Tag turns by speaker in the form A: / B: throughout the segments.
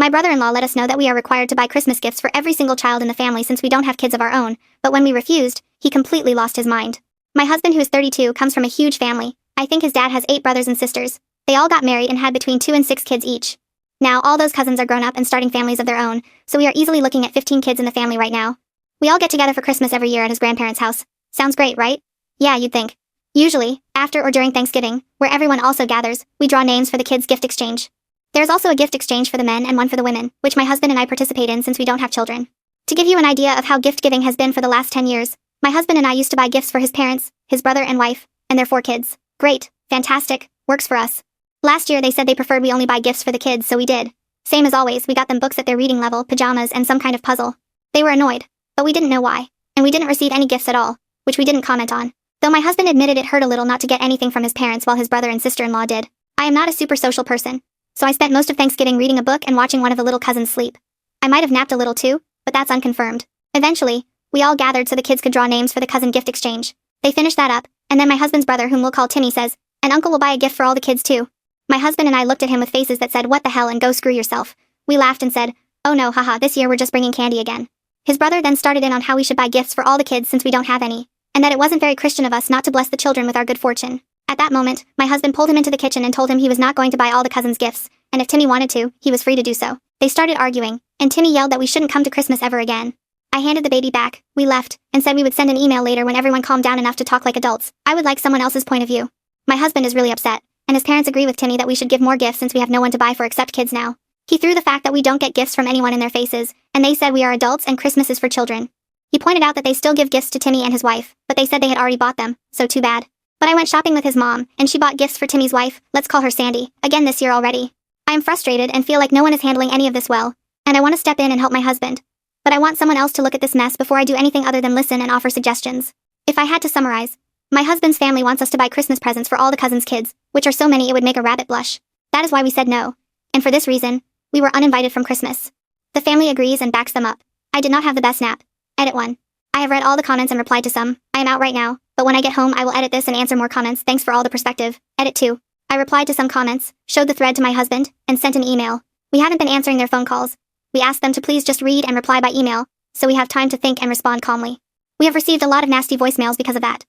A: My brother-in-law let us know that we are required to buy Christmas gifts for every single child in the family since we don't have kids of our own, but when we refused, he completely lost his mind. My husband, who is 32, comes from a huge family. I think his dad has 8 brothers and sisters. They all got married and had between 2 and 6 kids each. Now, all those cousins are grown up and starting families of their own, so we are easily looking at 15 kids in the family right now. We all get together for Christmas every year at his grandparents' house. Sounds great, right? Yeah, you'd think. Usually, after or during Thanksgiving, where everyone also gathers, we draw names for the kids' gift exchange. There's also a gift exchange for the men and one for the women, which my husband and I participate in since we don't have children. To give you an idea of how gift giving has been for the last 10 years, my husband and I used to buy gifts for his parents, his brother and wife, and their 4 kids. Great, fantastic, works for us. Last year they said they preferred we only buy gifts for the kids, so we did. Same as always, we got them books at their reading level, pajamas, and some kind of puzzle. They were annoyed, but we didn't know why, and we didn't receive any gifts at all, which we didn't comment on. Though my husband admitted it hurt a little not to get anything from his parents while his brother and sister-in-law did. I am not a super social person, so I spent most of Thanksgiving reading a book and watching one of the little cousins sleep. I might have napped a little too, but that's unconfirmed. Eventually, we all gathered so the kids could draw names for the cousin gift exchange. They finished that up, and then my husband's brother, whom we'll call Timmy, says, "And Uncle will buy a gift for all the kids too." My husband and I looked at him with faces that said, "What the hell, and go screw yourself." We laughed and said, "Oh no, haha, this year we're just bringing candy again." His brother then started in on how we should buy gifts for all the kids since we don't have any, and that it wasn't very Christian of us not to bless the children with our good fortune. At that moment, my husband pulled him into the kitchen and told him he was not going to buy all the cousins gifts, and if Timmy wanted to, he was free to do so. They started arguing, and Timmy yelled that we shouldn't come to Christmas ever again. I handed the baby back, we left, and said we would send an email later when everyone calmed down enough to talk like adults. I would like someone else's point of view. My husband is really upset, and his parents agree with Timmy that we should give more gifts since we have no one to buy for except kids now. He threw the fact that we don't get gifts from anyone in their faces, and they said we are adults and Christmas is for children. He pointed out that they still give gifts to Timmy and his wife, but they said they had already bought them, so too bad. But I went shopping with his mom, and she bought gifts for Timmy's wife, let's call her Sandy, again this year already. I am frustrated and feel like no one is handling any of this well, and I want to step in and help my husband. But I want someone else to look at this mess before I do anything other than listen and offer suggestions. If I had to summarize, my husband's family wants us to buy Christmas presents for all the cousins' kids, which are so many it would make a rabbit blush. That is why we said no, and for this reason, we were uninvited from Christmas. The family agrees and backs them up. I did not have the best nap. Edit 1. I have read all the comments and replied to some. I am out right now, but when I get home I will edit this and answer more comments. Thanks for all the perspective. Edit 2. I replied to some comments, showed the thread to my husband, and sent an email. We haven't been answering their phone calls. We asked them to please just read and reply by email, so we have time to think and respond calmly. We have received a lot of nasty voicemails because of that.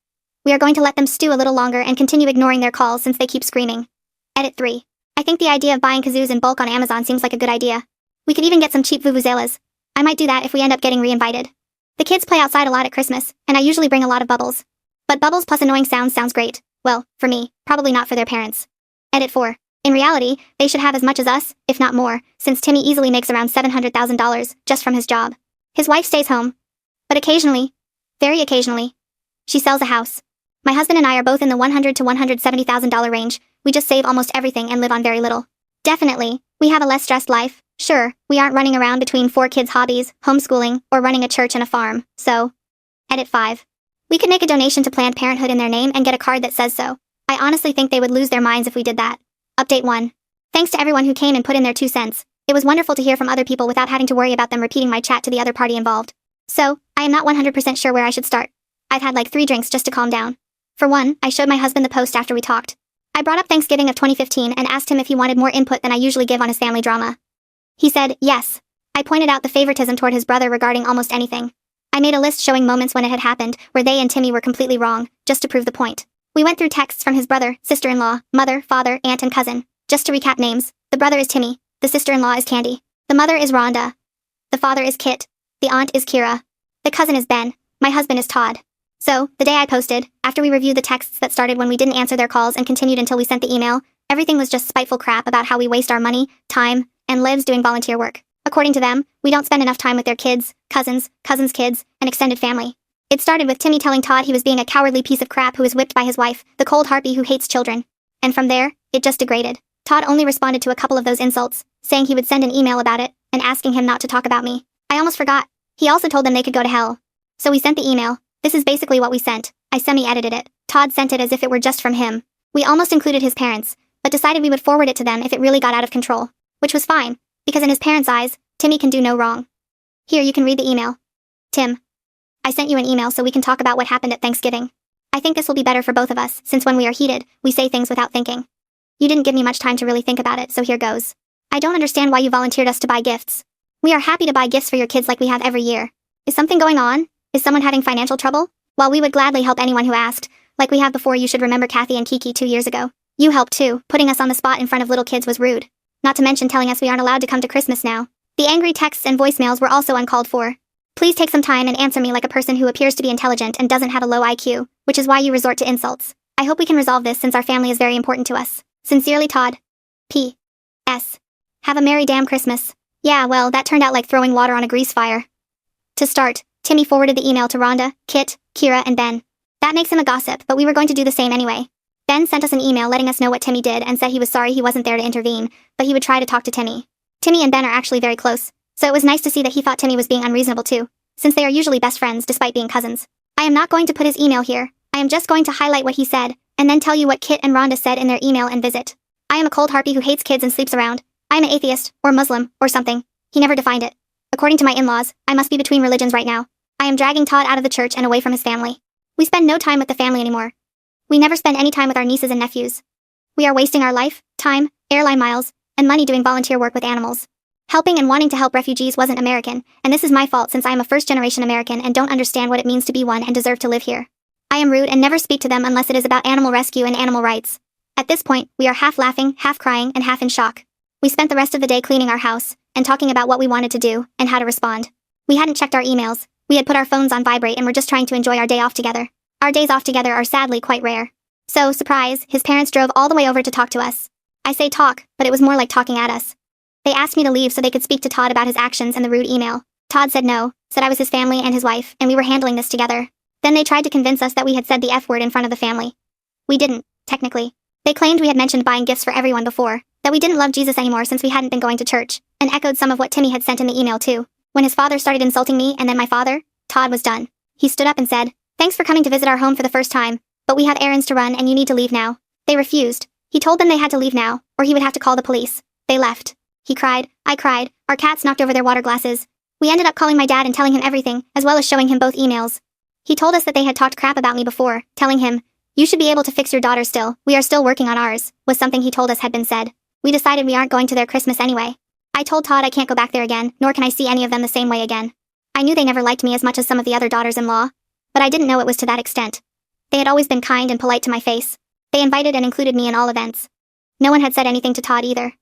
A: We are going to let them stew a little longer and continue ignoring their calls since they keep screaming. Edit 3. I think the idea of buying kazoos in bulk on Amazon seems like a good idea. We could even get some cheap vuvuzelas. I might do that if we end up getting re-invited. The kids play outside a lot at Christmas, and I usually bring a lot of bubbles. But bubbles plus annoying sounds great. Well, for me, probably not for their parents. Edit 4. In reality, they should have as much as us, if not more, since Timmy easily makes around $700,000 just from his job. His wife stays home. But occasionally, very occasionally, she sells a house. My husband and I are both in the $100,000 to $170,000 range. We just save almost everything and live on very little. Definitely, we have a less stressed life. Sure, we aren't running around between 4 kids' hobbies, homeschooling, or running a church and a farm, so. Edit 5. We could make a donation to Planned Parenthood in their name and get a card that says so. I honestly think they would lose their minds if we did that. Update 1. Thanks to everyone who came and put in their 2 cents. It was wonderful to hear from other people without having to worry about them repeating my chat to the other party involved. So, I am not 100% sure where I should start. I've had like 3 drinks just to calm down. For one, I showed my husband the post after we talked. I brought up Thanksgiving of 2015 and asked him if he wanted more input than I usually give on his family drama. He said, yes. I pointed out the favoritism toward his brother regarding almost anything. I made a list showing moments when it had happened, where they and Timmy were completely wrong, just to prove the point. We went through texts from his brother, sister-in-law, mother, father, aunt, and cousin. Just to recap names, the brother is Timmy, the sister-in-law is Candy, the mother is Rhonda, the father is Kit, the aunt is Kira, the cousin is Ben, my husband is Todd. So, the day I posted, after we reviewed the texts that started when we didn't answer their calls and continued until we sent the email, everything was just spiteful crap about how we waste our money, time, and lives doing volunteer work. According to them, we don't spend enough time with their kids, cousins' kids, and extended family. It started with Timmy telling Todd he was being a cowardly piece of crap who was whipped by his wife, the cold harpy who hates children. And from there, it just degraded. Todd only responded to a couple of those insults, saying he would send an email about it, and asking him not to talk about me. I almost forgot. He also told them they could go to hell. So we sent the email. This is basically what we sent. I semi-edited it. Todd sent it as if it were just from him. We almost included his parents, but decided we would forward it to them if it really got out of control. Which was fine, because in his parents' eyes, Timmy can do no wrong. Here, you can read the email. Tim. I sent you an email so we can talk about what happened at Thanksgiving. I think this will be better for both of us, since when we are heated, we say things without thinking. You didn't give me much time to really think about it, so here goes. I don't understand why you volunteered us to buy gifts. We are happy to buy gifts for your kids like we have every year. Is something going on? Is someone having financial trouble? While we would gladly help anyone who asked, like we have before, you should remember Kathy and Kiki 2 years ago. You helped too. Putting us on the spot in front of little kids was rude. Not to mention telling us we aren't allowed to come to Christmas now. The angry texts and voicemails were also uncalled for. Please take some time and answer me like a person who appears to be intelligent and doesn't have a low IQ, which is why you resort to insults. I hope we can resolve this since our family is very important to us. Sincerely, Todd. P.S. Have a merry damn Christmas. Yeah, well, that turned out like throwing water on a grease fire. To start, Timmy forwarded the email to Rhonda, Kit, Kira, and Ben. That makes him a gossip, but we were going to do the same anyway. Ben sent us an email letting us know what Timmy did and said he was sorry he wasn't there to intervene, but he would try to talk to Timmy. Timmy and Ben are actually very close, so it was nice to see that he thought Timmy was being unreasonable too, since they are usually best friends despite being cousins. I am not going to put his email here. I am just going to highlight what he said, and then tell you what Kit and Rhonda said in their email and visit. I am a cold harpy who hates kids and sleeps around. I am an atheist, or Muslim, or something. He never defined it. According to my in-laws, I must be between religions right now. I am dragging Todd out of the church and away from his family. We spend no time with the family anymore. We never spend any time with our nieces and nephews. We are wasting our life, time, airline miles, and money doing volunteer work with animals. Helping and wanting to help refugees wasn't American, and this is my fault since I am a first-generation American and don't understand what it means to be one and deserve to live here. I am rude and never speak to them unless it is about animal rescue and animal rights. At this point, we are half laughing, half crying, and half in shock. We spent the rest of the day cleaning our house, and talking about what we wanted to do, and how to respond. We hadn't checked our emails. We had put our phones on vibrate and were just trying to enjoy our day off together. Our days off together are sadly quite rare. So, surprise, his parents drove all the way over to talk to us. I say talk, but it was more like talking at us. They asked me to leave so they could speak to Todd about his actions and the rude email. Todd said no, said I was his family and his wife, and we were handling this together. Then they tried to convince us that we had said the F word in front of the family. We didn't, technically. They claimed we had mentioned buying gifts for everyone before, that we didn't love Jesus anymore since we hadn't been going to church, and echoed some of what Timmy had sent in the email too. When his father started insulting me and then my father, Todd was done. He stood up and said, "Thanks for coming to visit our home for the first time, but we have errands to run and you need to leave now." They refused. He told them they had to leave now, or he would have to call the police. They left. He cried, I cried, our cats knocked over their water glasses. We ended up calling my dad and telling him everything, as well as showing him both emails. He told us that they had talked crap about me before, telling him, "You should be able to fix your daughter still, we are still working on ours," was something he told us had been said. We decided we aren't going to their Christmas anyway. I told Todd I can't go back there again, nor can I see any of them the same way again. I knew they never liked me as much as some of the other daughters-in-law, but I didn't know it was to that extent. They had always been kind and polite to my face. They invited and included me in all events. No one had said anything to Todd either.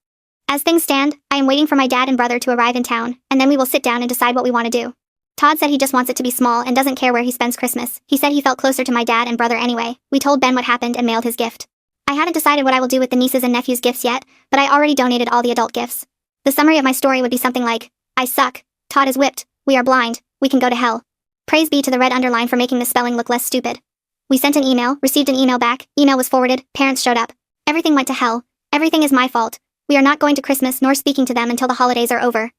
A: As things stand, I am waiting for my dad and brother to arrive in town, and then we will sit down and decide what we want to do. Todd said he just wants it to be small and doesn't care where he spends Christmas. He said he felt closer to my dad and brother anyway. We told Ben what happened and mailed his gift. I haven't decided what I will do with the nieces and nephews' gifts yet, but I already donated all the adult gifts. The summary of my story would be something like, I suck, Todd is whipped, we are blind, we can go to hell. Praise be to the red underline for making the spelling look less stupid. We sent an email, received an email back, email was forwarded, parents showed up. Everything went to hell. Everything is my fault. We are not going to Christmas nor speaking to them until the holidays are over.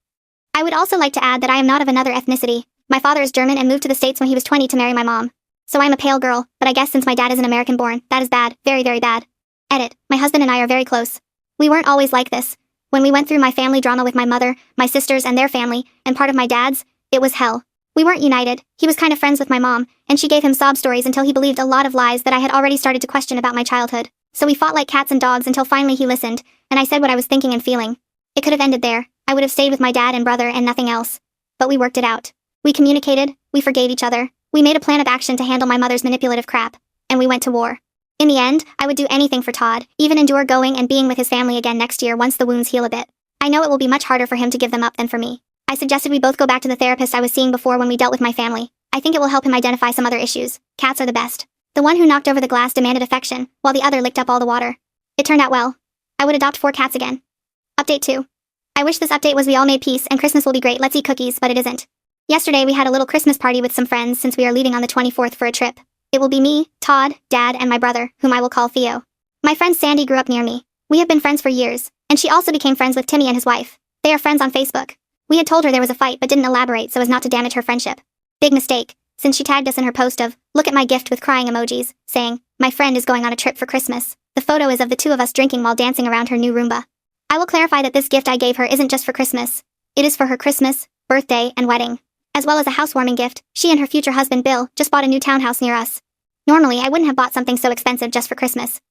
A: I would also like to add that I am not of another ethnicity. My father is German and moved to the States when he was 20 to marry my mom. So I am a pale girl, but I guess since my dad is an American born, that is bad, very, very bad. Edit, my husband and I are very close. We weren't always like this. When we went through my family drama with my mother, my sisters and their family, and part of my dad's, it was hell. We weren't united. He was kind of friends with my mom, and she gave him sob stories until he believed a lot of lies that I had already started to question about my childhood. So we fought like cats and dogs until finally he listened, and I said what I was thinking and feeling. It could have ended there. I would have stayed with my dad and brother and nothing else. But we worked it out. We communicated, we forgave each other, we made a plan of action to handle my mother's manipulative crap, and we went to war. In the end, I would do anything for Todd, even endure going and being with his family again next year once the wounds heal a bit. I know it will be much harder for him to give them up than for me. I suggested we both go back to the therapist I was seeing before when we dealt with my family. I think it will help him identify some other issues. Cats are the best. The one who knocked over the glass demanded affection, while the other licked up all the water. It turned out well. I would adopt 4 cats again. Update 2. I wish this update was we all made peace and Christmas will be great, let's eat cookies, but it isn't. Yesterday we had a little Christmas party with some friends since we are leaving on the 24th for a trip. It will be me, Todd, Dad, and my brother, whom I will call Theo. My friend Sandy grew up near me. We have been friends for years, and she also became friends with Timmy and his wife. They are friends on Facebook. We had told her there was a fight but didn't elaborate so as not to damage her friendship. Big mistake, since she tagged us in her post of, "Look at my gift" with crying emojis, saying, "My friend is going on a trip for Christmas." The photo is of the two of us drinking while dancing around her new Roomba. I will clarify that this gift I gave her isn't just for Christmas. It is for her Christmas, birthday, and wedding. As well as a housewarming gift, she and her future husband Bill just bought a new townhouse near us. Normally, I wouldn't have bought something so expensive just for Christmas.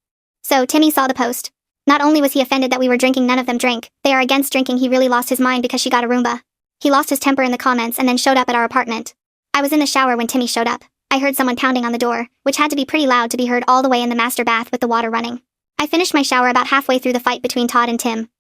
A: So Timmy saw the post. Not only was he offended that we were drinking, none of them drank. They are against drinking. He really lost his mind because she got a Roomba. He lost his temper in the comments and then showed up at our apartment. I was in the shower when Timmy showed up. I heard someone pounding on the door, which had to be pretty loud to be heard all the way in the master bath with the water running. I finished my shower about halfway through the fight between Todd and Tim.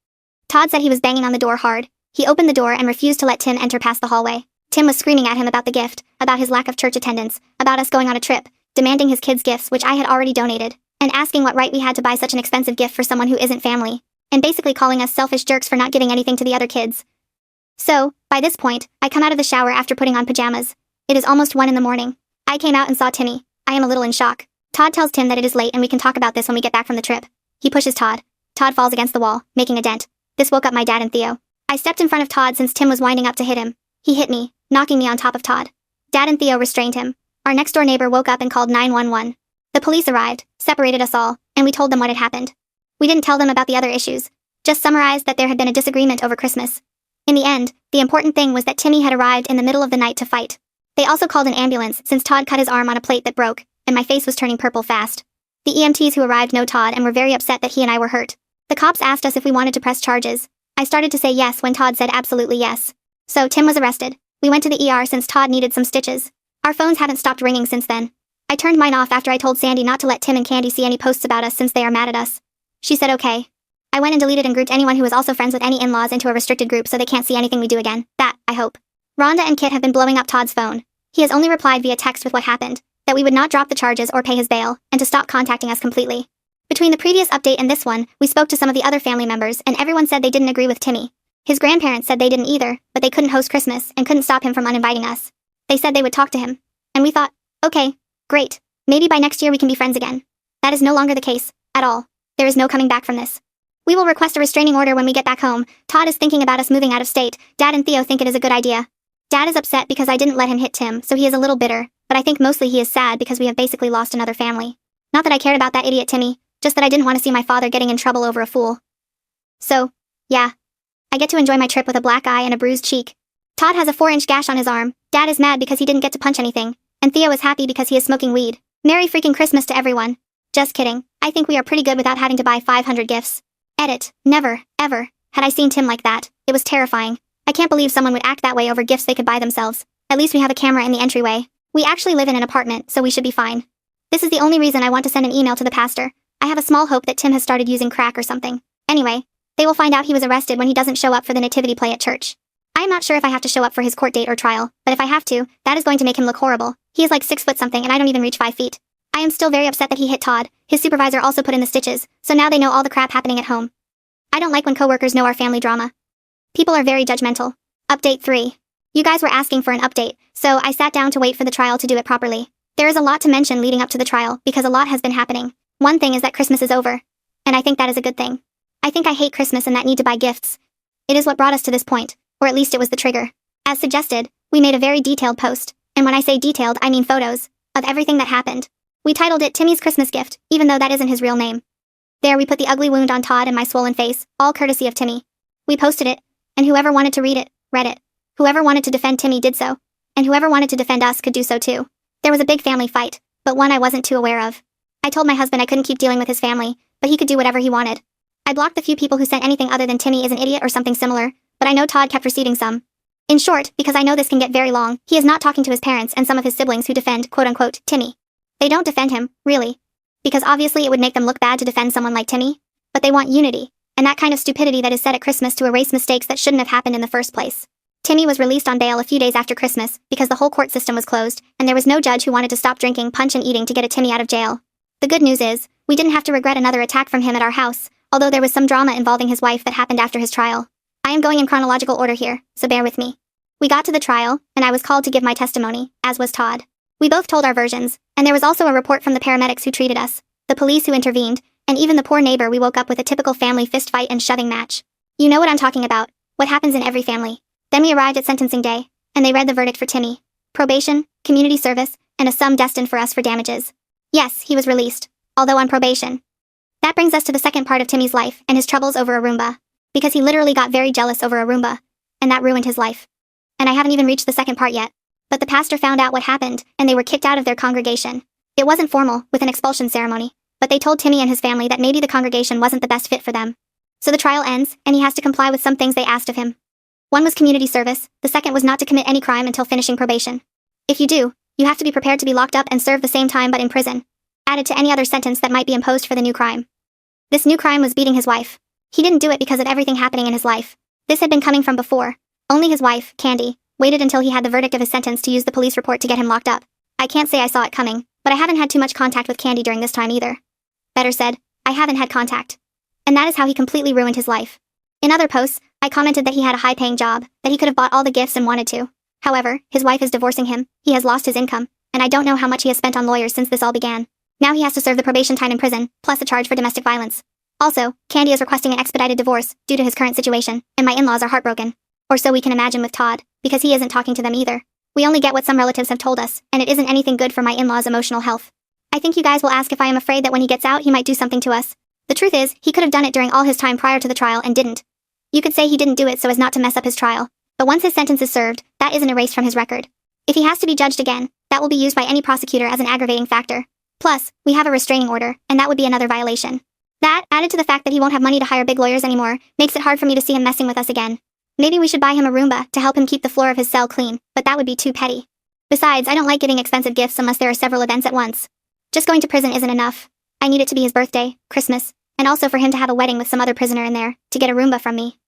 A: Todd said he was banging on the door hard. He opened the door and refused to let Tim enter past the hallway. Tim was screaming at him about the gift, about his lack of church attendance, about us going on a trip, demanding his kids' gifts which I had already donated, and asking what right we had to buy such an expensive gift for someone who isn't family, and basically calling us selfish jerks for not giving anything to the other kids. So, by this point, I come out of the shower after putting on pajamas. It is almost 1 in the morning. I came out and saw Timmy. I am a little in shock. Todd tells Tim that it is late and we can talk about this when we get back from the trip. He pushes Todd. Todd falls against the wall, making a dent. This woke up my dad and Theo. I stepped in front of Todd since Tim was winding up to hit him. He hit me, knocking me on top of Todd. Dad and Theo restrained him. Our next-door neighbor woke up and called 911. The police arrived, separated us all, and we told them what had happened. We didn't tell them about the other issues, just summarized that there had been a disagreement over Christmas. In the end, the important thing was that Timmy had arrived in the middle of the night to fight. They also called an ambulance since Todd cut his arm on a plate that broke, and my face was turning purple fast. The EMTs who arrived know Todd and were very upset that he and I were hurt. The cops asked us if we wanted to press charges. I started to say yes when Todd said absolutely yes. So Tim was arrested. We went to the ER since Todd needed some stitches. Our phones haven't stopped ringing since then. I turned mine off after I told Sandy not to let Tim and Candy see any posts about us since they are mad at us. She said okay. I went and deleted and grouped anyone who was also friends with any in-laws into a restricted group so they can't see anything we do again. That, I hope. Rhonda and Kit have been blowing up Todd's phone. He has only replied via text with what happened, that we would not drop the charges or pay his bail, and to stop contacting us completely. Between the previous update and this one, we spoke to some of the other family members and everyone said they didn't agree with Timmy. His grandparents said they didn't either, but they couldn't host Christmas and couldn't stop him from uninviting us. They said they would talk to him. And we thought, okay, great. Maybe by next year we can be friends again. That is no longer the case, at all. There is no coming back from this. We will request a restraining order when we get back home. Todd is thinking about us moving out of state. Dad and Theo think it is a good idea. Dad is upset because I didn't let him hit Tim, so he is a little bitter, but I think mostly he is sad because we have basically lost another family. Not that I cared about that idiot Timmy, just that I didn't want to see my father getting in trouble over a fool. So, yeah. I get to enjoy my trip with a black eye and a bruised cheek. Todd has a 4-inch gash on his arm. Dad is mad because he didn't get to punch anything. And Theo is happy because he is smoking weed. Merry freaking Christmas to everyone. Just kidding. I think we are pretty good without having to buy 500 gifts. Edit. Never, ever, had I seen Tim like that. It was terrifying. I can't believe someone would act that way over gifts they could buy themselves. At least we have a camera in the entryway. We actually live in an apartment, so we should be fine. This is the only reason I want to send an email to the pastor. I have a small hope that Tim has started using crack or something. Anyway, they will find out he was arrested when he doesn't show up for the nativity play at church. I am not sure if I have to show up for his court date or trial, but if I have to, that is going to make him look horrible. He is like 6 foot something and I don't even reach 5 feet. I am still very upset that he hit Todd. His supervisor also put in the stitches, so now they know all the crap happening at home. I don't like when coworkers know our family drama. People are very judgmental. Update 3. You guys were asking for an update, so I sat down to wait for the trial to do it properly. There is a lot to mention leading up to the trial because a lot has been happening. One thing is that Christmas is over. And I think that is a good thing. I think I hate Christmas and that need to buy gifts. It is what brought us to this point, or at least it was the trigger. As suggested, we made a very detailed post, and when I say detailed I mean photos, of everything that happened. We titled it Timmy's Christmas Gift, even though that isn't his real name. There we put the ugly wound on Todd and my swollen face, all courtesy of Timmy. We posted it, and whoever wanted to read it, read it. Whoever wanted to defend Timmy did so, and whoever wanted to defend us could do so too. There was a big family fight, but one I wasn't too aware of. I told my husband I couldn't keep dealing with his family, but he could do whatever he wanted. I blocked the few people who sent anything other than Timmy is an idiot or something similar, but I know Todd kept receiving some. In short, because I know this can get very long, he is not talking to his parents and some of his siblings who defend, quote-unquote, Timmy. They don't defend him, really. Because obviously it would make them look bad to defend someone like Timmy. But they want unity, and that kind of stupidity that is said at Christmas to erase mistakes that shouldn't have happened in the first place. Timmy was released on bail a few days after Christmas because the whole court system was closed, and there was no judge who wanted to stop drinking, punch and eating to get a Timmy out of jail. The good news is, we didn't have to regret another attack from him at our house, although there was some drama involving his wife that happened after his trial. I am going in chronological order here, so bear with me. We got to the trial, and I was called to give my testimony, as was Todd. We both told our versions, and there was also a report from the paramedics who treated us, the police who intervened, and even the poor neighbor we woke up with a typical family fistfight and shoving match. You know what I'm talking about, what happens in every family. Then we arrived at sentencing day, and they read the verdict for Timmy. Probation, community service, and a sum destined for us for damages. Yes, he was released, although on probation. That brings us to the second part of Timmy's life and his troubles over a Roomba. Because he literally got very jealous over a Roomba, and that ruined his life. And I haven't even reached the second part yet. But the pastor found out what happened, and they were kicked out of their congregation. It wasn't formal, with an expulsion ceremony, but they told Timmy and his family that maybe the congregation wasn't the best fit for them. So the trial ends, and he has to comply with some things they asked of him. One was community service, the second was not to commit any crime until finishing probation. If you do, you have to be prepared to be locked up and serve the same time but in prison, added to any other sentence that might be imposed for the new crime. This new crime was beating his wife. He didn't do it because of everything happening in his life. This had been coming from before. Only his wife, Candy, waited until he had the verdict of his sentence to use the police report to get him locked up. I can't say I saw it coming, but I haven't had too much contact with Candy during this time either. Better said, I haven't had contact. And that is how he completely ruined his life. In other posts, I commented that he had a high-paying job, that he could have bought all the gifts and wanted to. However, his wife is divorcing him, he has lost his income, and I don't know how much he has spent on lawyers since this all began. Now he has to serve the probation time in prison, plus a charge for domestic violence. Also, Candy is requesting an expedited divorce, due to his current situation, and my in-laws are heartbroken. Or so we can imagine with Todd, because he isn't talking to them either. We only get what some relatives have told us, and it isn't anything good for my in-laws' emotional health. I think you guys will ask if I am afraid that when he gets out he might do something to us. The truth is, he could have done it during all his time prior to the trial and didn't. You could say he didn't do it so as not to mess up his trial, but once his sentence is served, that isn't erased from his record. If he has to be judged again, that will be used by any prosecutor as an aggravating factor. Plus, we have a restraining order, and that would be another violation. That, added to the fact that he won't have money to hire big lawyers anymore, makes it hard for me to see him messing with us again. Maybe we should buy him a Roomba to help him keep the floor of his cell clean, but that would be too petty. Besides, I don't like getting expensive gifts unless there are several events at once. Just going to prison isn't enough. I need it to be his birthday, Christmas, and also for him to have a wedding with some other prisoner in there, to get a Roomba from me.